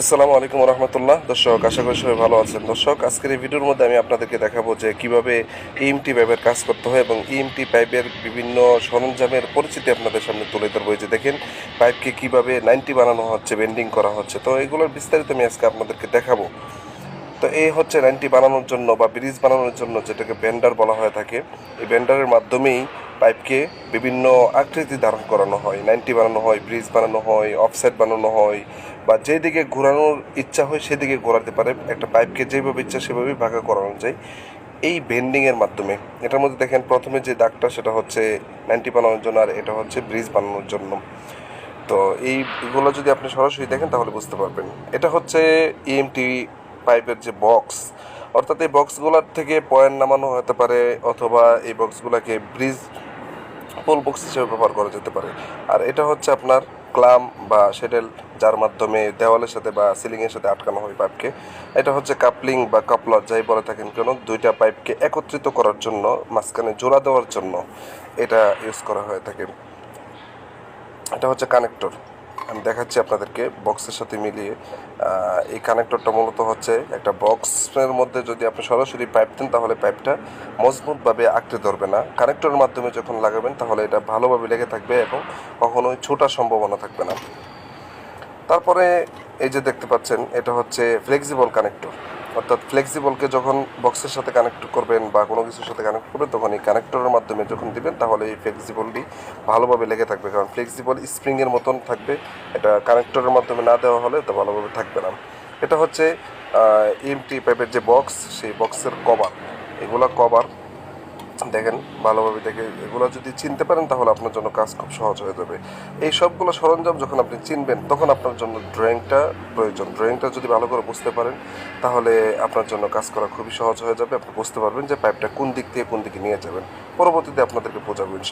আসসালামু আলাইকুম রহমতুল্লাহ। দর্শক, আশা করি সবাই ভালো আছেন। দর্শক, আজকের এই ভিডিওর মধ্যে আমি আপনাদেরকে দেখাবো যে কিভাবে ইএমটি পাইপের কাজ করতে হয় এবং ইএমটি পাইপের বিভিন্ন সরঞ্জামের পরিচিতি আপনাদের সামনে তুলে ধরবো। এই যে দেখেন, পাইপকে কিভাবে 90 বানানো হচ্ছে, বেন্ডিং করা হচ্ছে। তো এগুলোর বিস্তারিত আমি আজকে আপনাদেরকে দেখাবো। তো এই হচ্ছে 90 বানানোর জন্য বা ব্রিজ বানানোর জন্য যেটাকে বেন্ডার বলা হয়ে থাকে। এই বেন্ডারের মাধ্যমেই পাইপকে বিভিন্ন আকৃতি ধারণ করানো হয়, 90 বানানো হয়, ব্রিজ বানানো হয়, অফসেট বানানো হয়, বা যেদিকে ঘোরানোর ইচ্ছা হয় সেদিকে ঘোরাতে পারে। একটা পাইপকে যেভাবে ইচ্ছা সেভাবেই ভাগা করানো যায় এই বেন্ডিংয়ের মাধ্যমে। এটার মধ্যে দেখেন, প্রথমে যে দাগটা সেটা হচ্ছে 90 বানানোর জন্য, আর এটা হচ্ছে ব্রিজ বানানোর জন্য। তো এইগুলো যদি আপনি সরাসরি দেখেন তাহলে বুঝতে পারবেন। এটা হচ্ছে ইএমটি পাইপের যে বক্স, অর্থাৎ এই বক্সগুলোর থেকে পয়েন্ট নামানো হতে পারে, অথবা এই বক্সগুলোকে ব্রিজ পোল বক্স হিসেবে ব্যবহার করা যেতে পারে। আর এটা হচ্ছে আপনার ক্লাম বা শেডেল, যার মাধ্যমে দেওয়ালের সাথে বা সিলিংয়ের সাথে আটকানো হয় পাইপকে। এটা হচ্ছে কাপলিং বা কাপলার, যাই বলে থাকেন কেন, দুইটা পাইপকে একত্রিত করার জন্য, মাঝখানে জোড়া দেওয়ার জন্য এটা ইউজ করা হয়ে থাকে। এটা হচ্ছে কানেক্টর, আমি দেখাচ্ছি আপনাদেরকে বক্সের সাথে মিলিয়ে। এই কানেক্টরটা মূলত হচ্ছে একটা বক্সের মধ্যে যদি আপনি সরাসরি পাইপ দেন তাহলে পাইপটা মজবুতভাবে আঁকড়ে ধরবে না। কানেক্টরের মাধ্যমে যখন লাগাবেন তাহলে এটা ভালোভাবে লেগে থাকবে এবং কখনোই ছোটার সম্ভাবনা থাকবে না। তারপরে এই যে দেখতে পাচ্ছেন, এটা হচ্ছে ফ্লেক্সিবল কানেক্টর, অর্থাৎ ফ্লেক্সিবলকে যখন বক্সের সাথে কানেক্ট করবেন বা কোনো কিছুর সাথে কানেক্ট করবেন, তখন এই কানেক্টরের মাধ্যমে যখন দিবেন তাহলে এই ফ্লেক্সিবলটি ভালোভাবে লেগে থাকবে, কারণ ফ্লেক্সিবল স্প্রিংয়ের মতন থাকবে। এটা কানেক্টরের মাধ্যমে না দেওয়া হলে এটা ভালোভাবে থাকবে না। এটা হচ্ছে ইএমটি পাইপের যে বক্স, সেই বক্সের কভার। এগুলা কভার দেখেন, ভালোভাবে দেখে এগুলো যদি চিনতে পারেন তাহলে আপনার জন্য কাজ খুব সহজ হয়ে যাবে। এই সবগুলো সরঞ্জাম যখন আপনি চিনবেন তখন আপনার জন্য ড্রয়িংটা প্রয়োজন। ড্রয়িংটা যদি ভালো করে বুঝতে পারেন তাহলে আপনার জন্য কাজ করা খুবই সহজ হয়ে যাবে। আপনি বুঝতে পারবেন যে পাইপটা কোন দিক থেকে কোন দিকে নিয়ে যাবেন। পরবর্তীতে আপনাদেরকে বোঝাবো ইনশাআল্লাহ।